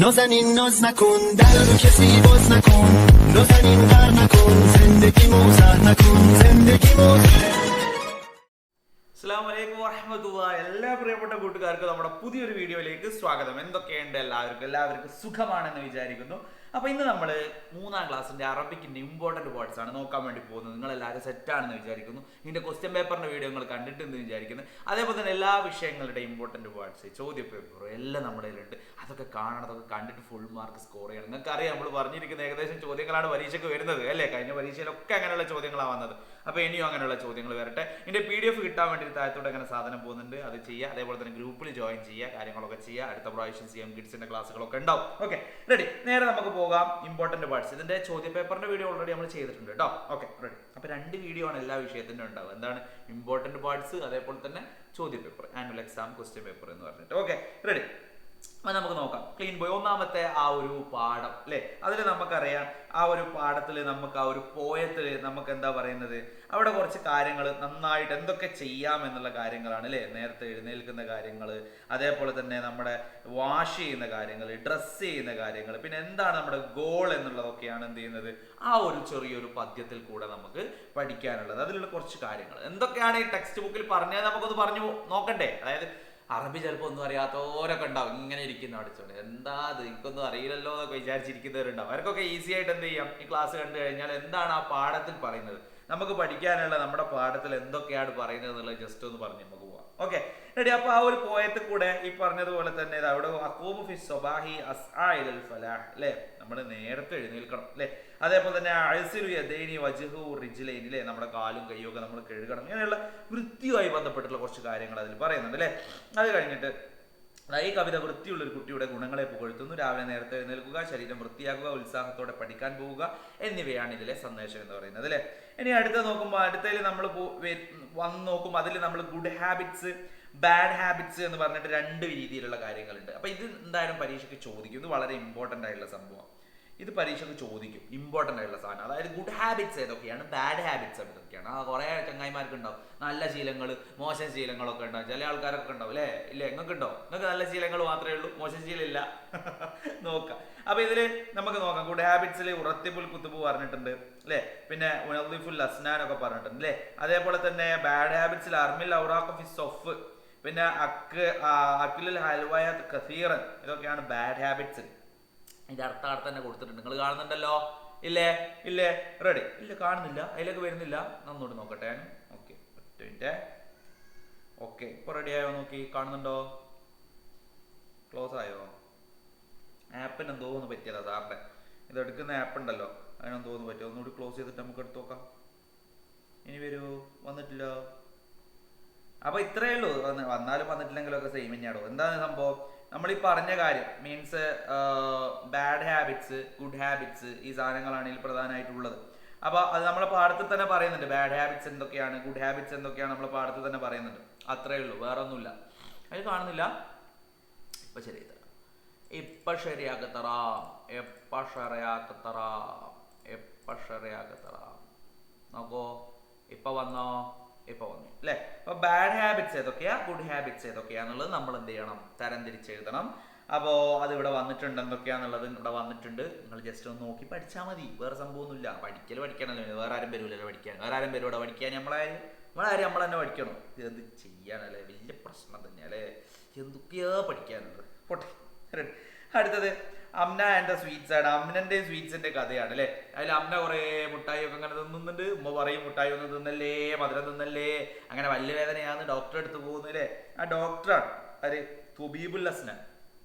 نازنین ناز نکن در رو کسی باز نکن نازنین غر نکن زندگی موزر نکن زندگی موزر. അസ്സലാമു അലൈക്കും വറഹ്മത്തുള്ളാഹി. എല്ലാ പ്രിയപ്പെട്ട കൂട്ടുകാർക്കും നമ്മുടെ പുതിയൊരു വീഡിയോയിലേക്ക് സ്വാഗതം. എന്തൊക്കെയുണ്ട് എല്ലാവർക്കും സുഖമാണെന്ന് വിചാരിക്കുന്നു. അപ്പോൾ ഇന്ന് നമ്മൾ 3ാം ക്ലാസ്സിൻ്റെ അറബിക്കിൻ്റെ ഇമ്പോർട്ടൻറ്റ് വേർഡ്സ് ആണ് നോക്കാൻ വേണ്ടി പോകുന്നത്. നിങ്ങളെല്ലാവരും സെറ്റാണെന്ന് വിചാരിക്കുന്നു. ഇതിൻ്റെ ക്വസ്റ്റ്യൻ പേപ്പറിൻ്റെ വീഡിയോ നിങ്ങൾ കണ്ടിട്ടെന്ന് വിചാരിക്കുന്നു. അതേപോലെ തന്നെ എല്ലാ വിഷയങ്ങളുടെ ഇമ്പോർട്ടൻറ്റ് വേർഡ്സ് ചോദ്യ പേപ്പറും എല്ലാം നമ്മുടെ കയ്യിലുണ്ട്. അതൊക്കെ കാണണം, അതൊക്കെ കണ്ടിട്ട് ഫുൾ മാർക്ക് സ്കോർ ചെയ്യണം. നിങ്ങൾക്കറിയാം നമ്മൾ പറഞ്ഞിരിക്കുന്ന ഏകദേശം ചോദ്യങ്ങളാണ് പരീക്ഷയ്ക്ക് വരുന്നത് അല്ലേ? കഴിഞ്ഞ പരീക്ഷയിലൊക്കെ അങ്ങനെയുള്ള ചോദ്യങ്ങളാണ് വന്നത്. അപ്പോൾ ഇനിയും അങ്ങനെയുള്ള ചോദ്യങ്ങൾ വരട്ടെ. ഇതിൻ്റെ PDF കിട്ടാൻ വേണ്ടി താഴത്തോടെ അങ്ങനെ സാധനം പോകുന്നുണ്ട്, അത് ചെയ്യുക. അതേപോലെ തന്നെ ഗ്രൂപ്പിൽ ജോയിൻ ചെയ്യുക, കാര്യങ്ങളൊക്കെ ചെയ്യുക. അടുത്ത പ്രാവശ്യം CM കിഡ്സിൻ്റെ ക്ലാസ്സുകളൊക്കെ ഉണ്ടാവും. Okay, ready. നേരെ നമുക്ക് പോകാം. ഇമ്പോർട്ടൻറ്റ് വേർഡ്സ് ഇതിൻ്റെ ചോദ്യ പേപ്പറിൻ്റെ വീഡിയോ ഓൾറെഡി നമ്മൾ ചെയ്തിട്ടുണ്ട് കേട്ടോ. Okay, ready. അപ്പോൾ 2 വീഡിയോ ആണ് എല്ലാ വിഷയത്തിൻ്റെ ഉണ്ടാവുക. എന്താണ്? ഇമ്പോർട്ടൻറ്റ് വേർഡ്സ്, അതേപോലെ തന്നെ ചോദ്യ paper, annual exam question paper എന്ന് പറഞ്ഞിട്ട്. Okay, ready. അത് നമുക്ക് നോക്കാം. ക്ലീൻ ബോയ് ഒന്നാമത്തെ ആ ഒരു പാഠം അല്ലേ, അതിൽ നമുക്കറിയാം ആ ഒരു പാഠത്തിൽ നമുക്ക് ആ ഒരു പോയത്തിൽ നമുക്ക് എന്താ പറയുന്നത്, അവിടെ കുറച്ച് കാര്യങ്ങൾ നന്നായിട്ട് എന്തൊക്കെ ചെയ്യാം എന്നുള്ള കാര്യങ്ങളാണ് അല്ലേ. നേരത്തെ എഴുന്നേൽക്കുന്ന കാര്യങ്ങൾ, അതേപോലെ തന്നെ നമ്മുടെ വാഷ് ചെയ്യുന്ന കാര്യങ്ങൾ, ഡ്രസ്സ് ചെയ്യുന്ന കാര്യങ്ങൾ, പിന്നെ എന്താണ് നമ്മുടെ ഗോൾ എന്നുള്ളതൊക്കെയാണ് എന്ത് ചെയ്യുന്നത് ആ ഒരു ചെറിയൊരു പദ്യത്തിൽ കൂടെ നമുക്ക് പഠിക്കാനുള്ളത്. അതിലുള്ള കുറച്ച് കാര്യങ്ങൾ എന്തൊക്കെയാണ് ഈ ടെക്സ്റ്റ് ബുക്കിൽ പറഞ്ഞത് നമുക്കൊന്ന് പറഞ്ഞു നോക്കണ്ടേ. അതായത് അറബി ചിലപ്പോൾ ഒന്നും അറിയാത്തവരൊക്കെ ഉണ്ടാവും, ഇങ്ങനെ ഇരിക്കുന്ന അടിച്ചോണ്ട് എന്താ അത് എനിക്കൊന്നും അറിയില്ലല്ലോ എന്നൊക്കെ വിചാരിച്ചിരിക്കുന്നവരുണ്ടാവും. അവർക്കൊക്കെ ഈസി ആയിട്ട് എന്ത് ചെയ്യാം, ഈ ക്ലാസ് കണ്ടു കഴിഞ്ഞാൽ എന്താണ് ആ പാഠത്തിൽ പറയുന്നത്, നമുക്ക് പഠിക്കാനുള്ള നമ്മുടെ പാഠത്തിൽ എന്തൊക്കെയാണ് പറയുന്നത് എന്നുള്ളത് ജസ്റ്റ് ഒന്ന് പറഞ്ഞ് നമുക്ക് പോവാം. Okay, ready. അപ്പോൾ ആ ഒരു പോയത്തിൽ കൂടെ ഈ പറഞ്ഞതുപോലെ തന്നെ അവിടെ അഖൂമു ഫി സ്വബാഹി അസ്ആ ഇലൽ ഫലാഹ് അല്ലേ, നമ്മൾ നേരത്തെ എഴുന്നേൽക്കണം അല്ലേ. അതേപോലെ തന്നെ അഴ്സിലു യദൈനി വജ്ഹു റിജ്ലൈനി അല്ലേ, നമ്മുടെ കാലും കയ്യും ഒക്കെ നമ്മൾ കഴുകണം. ഇങ്ങനെയുള്ള വൃത്തിയുമായി ബന്ധപ്പെട്ടുള്ള കുറച്ച് കാര്യങ്ങൾ അതിൽ പറയുന്നുണ്ട് അല്ലേ. അത് കഴിഞ്ഞിട്ട് ഈ കവിത വൃത്തിയുള്ള ഒരു കുട്ടിയുടെ ഗുണങ്ങളെ പുകഴ്ത്തുന്നു. രാവിലെ നേരത്തെ എഴുന്നേൽക്കുക, ശരീരം വൃത്തിയാക്കുക, ഉത്സാഹത്തോടെ പഠിക്കാൻ പോവുക എന്നിവയാണ് ഇതിലെ സന്ദേശം എന്ന് പറയുന്നത് അല്ലേ. ഇനി അടുത്ത നോക്കുമ്പോൾ അടുത്തതിൽ നമ്മൾ വന്ന് നോക്കുമ്പോൾ അതിൽ നമ്മൾ ഗുഡ് ഹാബിറ്റ്സ് ബാഡ് ഹാബിറ്റ്സ് എന്ന് പറഞ്ഞിട്ട് 2 രീതിയിലുള്ള കാര്യങ്ങളുണ്ട്. അപ്പോൾ ഇത് എന്തായാലും പരീക്ഷയ്ക്ക് ചോദിക്കും. ഇത് വളരെ ഇമ്പോർട്ടൻ്റ് ആയിട്ടുള്ള സംഭവം. ഇത് പരീക്ഷയ്ക്ക് ചോദിക്കും, ഇമ്പോർട്ടൻ്റ് ആയിട്ടുള്ള സാധനം. അതായത് ഗുഡ് ഹാബിറ്റ്സ് ഏതൊക്കെയാണ്, ബാഡ് ഹാബിറ്റ്സ് ഏതൊക്കെയാണ്. കുറേ ചങ്ങായിമാർക്ക് ഉണ്ടാവും നല്ല ശീലങ്ങൾ, മോശം ശീലങ്ങളൊക്കെ ഉണ്ടാവും. ചില ആൾക്കാരൊക്കെ ഉണ്ടാവും അല്ലേ. ഇല്ലേ, നിങ്ങൾക്ക് ഉണ്ടോ? നിങ്ങൾക്ക് നല്ല ശീലങ്ങൾ മാത്രമേ ഉള്ളൂ, മോശം ശീലം ഇല്ല. നോക്കാം. അപ്പോൾ ഇതിൽ നമുക്ക് നോക്കാം. ഗുഡ് ഹാബിറ്റ്സിൽ ഉറത്തിബുൽ കുത്തുബ് പറഞ്ഞിട്ടുണ്ട് അല്ലേ, പിന്നെ ഉനദ്ദിഫുൽ അസ്നാൻ ഒക്കെ പറഞ്ഞിട്ടുണ്ട് അല്ലേ. അതേപോലെ തന്നെ ബാഡ് ഹാബിറ്റ്സിൽ അർമിൽ ഔറാഖ് ഫി സൊഫ്, പിന്നെ അക്ലുൽ ഹൽവയാത്ത് കസീറൻ, ഇതൊക്കെയാണ് ബാഡ് ഹാബിറ്റ്സ്. ഇതിൻ്റെ അർത്ഥം തന്നെ കൊടുത്തിട്ടുണ്ട്, നിങ്ങൾ കാണുന്നുണ്ടല്ലോ ഇല്ലേ? ഇല്ലേ, റെഡി. ഇല്ല, കാണുന്നില്ല, അതിലേക്ക് വരുന്നില്ല. നന്നോട്ട് നോക്കട്ടെ. ഓക്കെ, ഒറ്റ മിനിറ്റ്. ഓക്കെ, ഇപ്പോൾ റെഡി ആയോ നോക്കി, കാണുന്നുണ്ടോ? ക്ലോസ് ആയോ? ആപ്പിന് എന്തോ ഒന്ന് പറ്റിയതാ സാറിൻ്റെ. ഇത് എടുക്കുന്ന ആപ്പ് ഉണ്ടല്ലോ, അതിനെന്തോ ഒന്ന് പറ്റുമോ? ഒന്നുകൂടി ക്ലോസ് ചെയ്തിട്ട് നമുക്ക് എടുത്ത് നോക്കാം. ഇനി വരൂ, വന്നിട്ടില്ല. അപ്പോൾ ഇത്രയേ ഉള്ളൂ. വന്നാലും വന്നിട്ടില്ലെങ്കിലൊക്കെ സെയിം തന്നെയാണോ? എന്താണ് സംഭവം? നമ്മൾ ഈ പറഞ്ഞ കാര്യം means bad habits, good habits, ഈ സാധനങ്ങളാണ് ഇതിൽ പ്രധാനമായിട്ടുള്ളത്. അപ്പോൾ അത് നമ്മളെ പാഠത്തിൽ തന്നെ പറയുന്നുണ്ട്. ബാഡ് ഹാബിറ്റ്സ് എന്തൊക്കെയാണ്, ഗുഡ് ഹാബിറ്റ്സ് എന്തൊക്കെയാണ് നമ്മളെ പാഠത്തിൽ തന്നെ പറയുന്നുണ്ട്. അത്രയേ ഉള്ളൂ, വേറെ ഒന്നുമില്ല. അത് കാണുന്നില്ല. ഇപ്പം ശരി തരാം, ഇപ്പം ശരിയാക്കത്തറാം, എപ്പം ശരിയാക്കത്തറാം, എപ്പം ശരിയാക്കത്തറാം. നോക്കോ, ഇപ്പം വന്നോ? ഇപ്പോൾ വന്നു അല്ലേ. അപ്പോൾ ബാഡ് ഹാബിറ്റ്സ് ഏതൊക്കെയാ, ഗുഡ് ഹാബിറ്റ്സ് ഏതൊക്കെയാന്നുള്ളത് നമ്മൾ എന്ത് ചെയ്യണം, തരംതിരിച്ചെഴുതണം. അപ്പോൾ അതിവിടെ വന്നിട്ടുണ്ട്, എന്തൊക്കെയാന്നുള്ളത് ഇവിടെ വന്നിട്ടുണ്ട്. നിങ്ങൾ ജസ്റ്റ് ഒന്ന് നോക്കി പഠിച്ചാൽ മതി, വേറെ സംഭവമൊന്നുമില്ല. പഠിക്കണമല്ലോ, വേറെ ആരും വരൂലല്ലോ പഠിക്കാൻ. വേറെ ആരും വരൂടെ പഠിക്കാൻ? നമ്മളാരും നമ്മൾ തന്നെ പഠിക്കണം. ഇത് ചെയ്യാനല്ലേ വലിയ പ്രശ്നം തന്നെ അല്ലേ, എന്തൊക്കെയാ പഠിക്കാനുള്ളത്. പോട്ടെ, അടുത്തത് അമ്ന ആൻഡ് ദ സ്വീറ്റ്സ് ആണ്. അമ്നൻ്റെയും സ്വീറ്റ്സിൻ്റെ കഥയാണ് അല്ലേ. അതിൽ അമ്ന കുറേ മുട്ടായി ഒക്കെ അങ്ങനെ തിന്നുന്നുണ്ട്. ഉമ്മ പറയും മുട്ടായി ഒന്നും തിന്നല്ലേ, മധുരം തിന്നല്ലേ, അങ്ങനെ വലിയ വേദനയാന്ന് ഡോക്ടറെ അടുത്ത് പോകുന്നു അല്ലേ. ആ ഡോക്ടറാണ് അത് തുബീബുൽ അസ്നാൻ,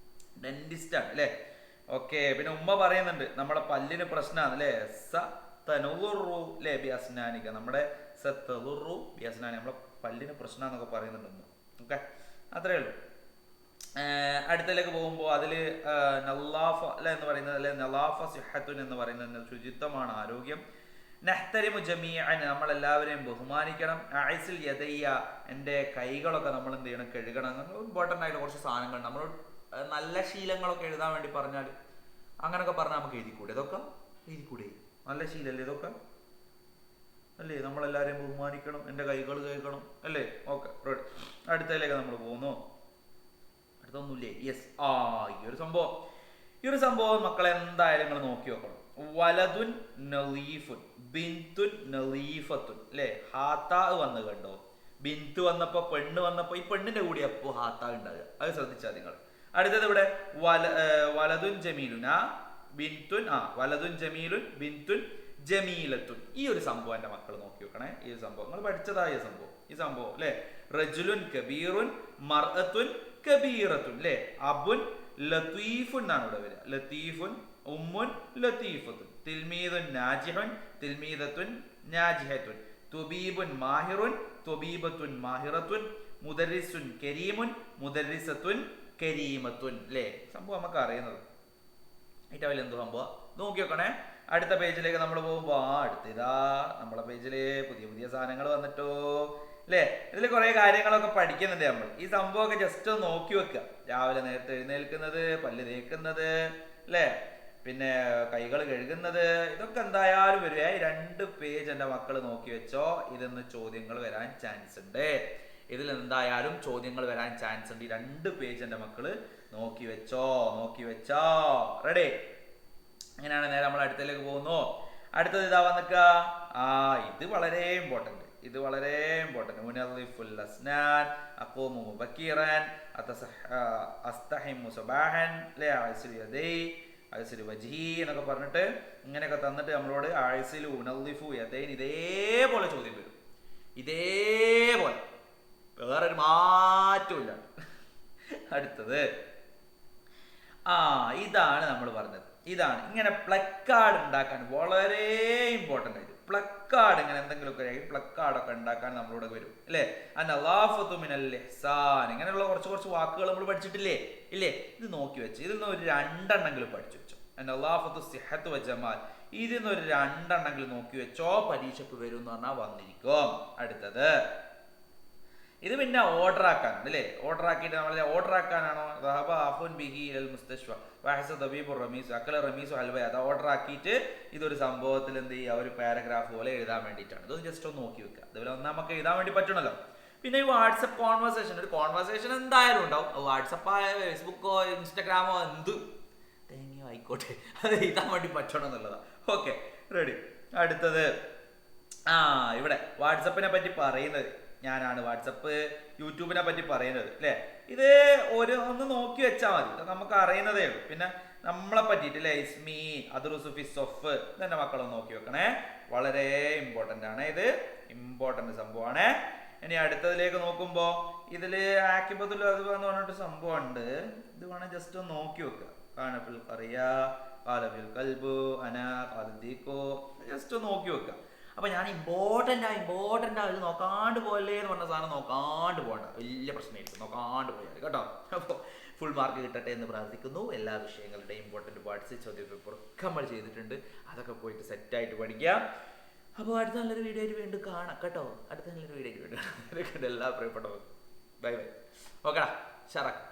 ഡെന്റിസ്റ്റാണ് അല്ലേ. ഓക്കെ, പിന്നെ ഉമ്മ പറയുന്നുണ്ട് നമ്മളെ പല്ലിന് പ്രശ്നമാണ് അല്ലേ. സ തനുറുറു ലേ ബി അസ്നാനിക, നമ്മുടെ സ തനുറു ബി അസ്നാനി, നമ്മളെ പല്ലിന് പ്രശ്നമാണെന്നൊക്കെ പറയുന്നുണ്ട് ഉമ്മ. ഓക്കെ, അത്രയേ ഉള്ളൂ. അടുത്തതിലേക്ക് പോകുമ്പോൾ അതിൽ നല്ലാഫ അല്ലെ എന്ന് പറയുന്നത് അല്ലെ, നലാഫ സിഹത്തുൻ എന്ന് പറയുന്നത് ശുചിത്വമാണ് ആരോഗ്യം. നഹ്തരിമു ജമീഅൻ, നമ്മളെല്ലാവരെയും ബഹുമാനിക്കണം. അഇസിൽ യദയ്യ, എൻ്റെ കൈകളൊക്കെ നമ്മൾ എന്ത് ചെയ്യണം, കഴുകണം. അങ്ങനെ ഇമ്പോർട്ടൻ്റ് ആയിട്ട് കുറച്ച് സാധനങ്ങൾ നമ്മൾ നല്ല ശീലങ്ങളൊക്കെ എഴുതാൻ വേണ്ടി പറഞ്ഞാൽ അങ്ങനെയൊക്കെ പറഞ്ഞാൽ നമുക്ക് എഴുതിക്കൂടെ? ഇതൊക്കെ എഴുതിക്കൂടെ? നല്ല ശീലമല്ലേ ഇതൊക്കെ അല്ലേ. നമ്മളെല്ലാവരെയും ബഹുമാനിക്കണം, എൻ്റെ കൈകൾ കഴുകണം അല്ലേ. ഓക്കെ, അടുത്തതിലേക്ക് നമ്മൾ പോകുന്നു. അടുത്തൊന്നുമില്ലേ? യെസ്, ഈ ഒരു സംഭവം ഈ ഒരു സംഭവം മക്കളെ എന്തായാലും നിങ്ങൾ നോക്കി നോക്കണം. വലതുൻ നലീഫുൻ ബിന്തുൻ നലീഫത്തുൻ അല്ലേ, ഹാത്താ വന്ന് കണ്ടോ? ബിന്തു വന്നപ്പോ പെണ്ണ് വന്നപ്പോ ഈ പെണ്ണിന്റെ കൂടി അപ്പോ ഹാത്താ ഉണ്ടാകുക, അത് ശ്രദ്ധിച്ചാൽ നിങ്ങൾ. അടുത്തത് ഇവിടെ വലതുൻ ജമീലുൻ ബിന്തുൻ വലതുൻ ജമീലുൻ ബിന്തുൻ ജമീലത്തുൻ. ഈ ഒരു സംഭവം എന്റെ മക്കൾ നോക്കി വെക്കണേ. ഈ സംഭവം നിങ്ങൾ പഠിച്ചതായ ഈ സംഭവം അല്ലെ. റജുലുൻ കബീറുൻ മർഅത്തുൻ കബീറത്തുൻ അല്ലെ. അബുൻ ലത്തീഫുൻ എന്നാണ് ഇവിടെ വരിക. ലത്തീഫുൻ ഉമ്മുൻ ലത്തീഫത്തുൻ. തിൽമീദുൻ നാജിഹുൻ തിൽമീദത്തുൻ നാജിഹത്തുൻ. തുബീബുൻ മാഹിറുൻ തുബീബത്തുൻ മാഹിറത്തുൻ. മുദരിസുൻ കരീമുൻ മുദരിസത്തുൻ കരീമത്തുൻ അല്ലേ. സംഭവം നമുക്ക് അറിയുന്നത്. ഏറ്റവും എന്ത് സംഭവം നോക്കി വെക്കണേ. അടുത്ത പേജിലേക്ക് നമ്മൾ പോകുമ്പോ അടുത്തിതാ നമ്മളെ പേജില് പുതിയ പുതിയ സാധനങ്ങൾ വന്നിട്ടോ അല്ലേ. ഇതിൽ കുറെ കാര്യങ്ങളൊക്കെ പഠിക്കുന്നുണ്ട് നമ്മൾ. ഈ സംഭവമൊക്കെ ജസ്റ്റ് ഒന്ന് നോക്കി വെക്കുക. രാവിലെ നേരത്തെ എഴുന്നേൽക്കുന്നത്, പല്ല് തേക്കുന്നത് അല്ലേ, പിന്നെ കൈകൾ കഴുകുന്നത്, ഇതൊക്കെ എന്തായാലും വരിക. 2 പേജ് എൻ്റെ മക്കൾ നോക്കി വെച്ചോ. ഇതിന്ന് ചോദ്യങ്ങൾ വരാൻ ചാൻസ് ഉണ്ട്. ഇതിൽ എന്തായാലും ചോദ്യങ്ങൾ വരാൻ ചാൻസ് ഉണ്ട്. ഈ 2 പേജ് എൻ്റെ മക്കള് നോക്കി വെച്ചോ. റെഡി? അങ്ങനെയാണ് നേരെ നമ്മൾ അടുത്തതിലേക്ക് പോകുന്നു. അടുത്തത് ഇതാ വന്നിക്കുക. ഇത് വളരെ ഇമ്പോർട്ടന്റ്. മുനദ്ദിഫുൽ അസ്നാൻ അഖൂമു മുബക്കിറൻ അസ്തഹിമു സബാഹൻ ലാ അസ്രി യദൈ അസ്രി വജ്ഹി എന്നൊക്കെ പറഞ്ഞിട്ട് ഇങ്ങനെയൊക്കെ തന്നിട്ട് നമ്മളോട് ആഴ്സിലു ഉനദ്ദിഫു യദൈൻ ഇതേപോലെ ചോദ്യം വരും. ഇതേപോലെ വേറൊരു മാറ്റവും ഇല്ല. അടുത്തത് ഇതാണ് നമ്മൾ പറഞ്ഞത്. ഇതാണ് ഇങ്ങനെ പ്ലക്കാർഡ് ഉണ്ടാക്കാൻ വളരെ ഇമ്പോർട്ടൻ്റ് ആയിട്ട്. പ്ലക്കാർഡ് ഇങ്ങനെ എന്തെങ്കിലുമൊക്കെ പ്ലക്കാർഡൊക്കെ ഉണ്ടാക്കാൻ നമ്മളോട് വരും അല്ലേ. അന്നലാഫത്തു മിനൽ ഇഹ്സാൻ ഇങ്ങനെയുള്ള കുറച്ച് വാക്കുകൾ നമ്മൾ പഠിച്ചിട്ടില്ലേ ഇല്ലേ. ഇത് നോക്കി വെച്ച് ഇതിൽ നിന്ന് ഒരു 2 എണ്ണെങ്കിലും പഠിച്ചു വെച്ചോ. അന്നലാഫത്തു സിഹത്തു വ ജമാൽ ഇതിൽ നിന്ന് ഒരു 2 എണ്ണെങ്കിലും നോക്കി വെച്ചോ. പരീക്ഷയ്ക്ക് വരും എന്ന് പറഞ്ഞാൽ വന്നിരിക്കും. അടുത്തത് ഇത് പിന്നെ ഓർഡർ ആക്കാനുണ്ട് അല്ലേ. ഓർഡർ ആക്കിയിട്ട് നമ്മൾ ഓർഡർ ആക്കാനാണോ ഹൽവ അത് ഓർഡർ ആക്കിയിട്ട് ഇതൊരു സംഭവത്തിൽ എന്ത് ചെയ്യുക, ഒരു പാരഗ്രാഫ് പോലെ എഴുതാൻ വേണ്ടിയിട്ടാണ്. ഇത് ജസ്റ്റ് ഒന്ന് നോക്കി വെക്കുക. അതുപോലെ ഒന്ന് നമുക്ക് എഴുതാൻ വേണ്ടി പറ്റണല്ലോ. പിന്നെ ഈ വാട്സപ്പ് കോൺവെർസേഷൻ, ഒരു കോൺവെർസേഷൻ എന്തായാലും ഉണ്ടാവും. വാട്സപ്പായോ ഫേസ്ബുക്കോ ഇൻസ്റ്റാഗ്രാമോ എന്ത് തേങ്ങയോ ആയിക്കോട്ടെ, അത് എഴുതാൻ വേണ്ടി പറ്റണം എന്നുള്ളതാണ്. Okay ready. അടുത്തത് ഇവിടെ വാട്സപ്പിനെ പറ്റി പറയുന്നത് ഞാനാണ്. വാട്സപ്പ് യൂട്യൂബിനെ പറ്റി പറയുന്നത് അല്ലേ. ഇത് ഒന്ന് നോക്കി വെച്ചാൽ മതി. നമുക്ക് അറിയുന്നതേ ഉള്ളൂ. പിന്നെ നമ്മളെ പറ്റിയിട്ട് അല്ലേ, ഇസ്മി അദ്റുസുഫി സൊഫ് ഇതെന്നെ മക്കളൊന്ന് നോക്കി വെക്കണേ. വളരെ ഇമ്പോർട്ടൻ്റ് ആണ്. ഇത് ഇമ്പോർട്ടൻ്റ് സംഭവമാണ്. ഇനി അടുത്തതിലേക്ക് നോക്കുമ്പോ ഇതില് ആക്കിബത്തുൽ അദ്വ എന്ന് പറഞ്ഞിട്ട് സംഭവം ഉണ്ട്. ഇത് വേണം ജസ്റ്റ് ഒന്ന് നോക്കി വെക്കുക. കാനഫിൽ ഖറിയ ഖാലഫിൽ ഖൽബു അന ഖാലദീകോ ജസ്റ്റ് ഒന്ന് നോക്കി വെക്കുക. അപ്പൊ ഞാൻ ഇമ്പോർട്ടൻ്റ് ഇത് നോക്കാണ്ട് പോയല്ലേ എന്ന് പറഞ്ഞ സാധനം നോക്കാണ്ട് പോകണ്ട, വലിയ പ്രശ്നമായിരിക്കും. നോക്കാണ്ട് പോയാൽ കേട്ടോ. അപ്പോൾ ഫുൾ മാർക്ക് കിട്ടട്ടെ എന്ന് പ്രാർത്ഥിക്കുന്നു. എല്ലാ വിഷയങ്ങളുടെയും ഇമ്പോർട്ടൻറ്റ് പാർട്സ് ചോദ്യപേപ്പറൊക്കെ നമ്മൾ ചെയ്തിട്ടുണ്ട്. അതൊക്കെ പോയിട്ട് സെറ്റായിട്ട് പഠിക്കാം. അപ്പോൾ അടുത്ത നല്ലൊരു വീഡിയോ ആയിട്ട് വീണ്ടും കാണാം കേട്ടോ. അടുത്ത നല്ലൊരു വീഡിയോ ആയിട്ട് വീണ്ടും കാണാം. എല്ലാ പ്രിയപ്പെട്ടവർക്കും ബൈ. ഓക്കെടാ ഷറക്ക്.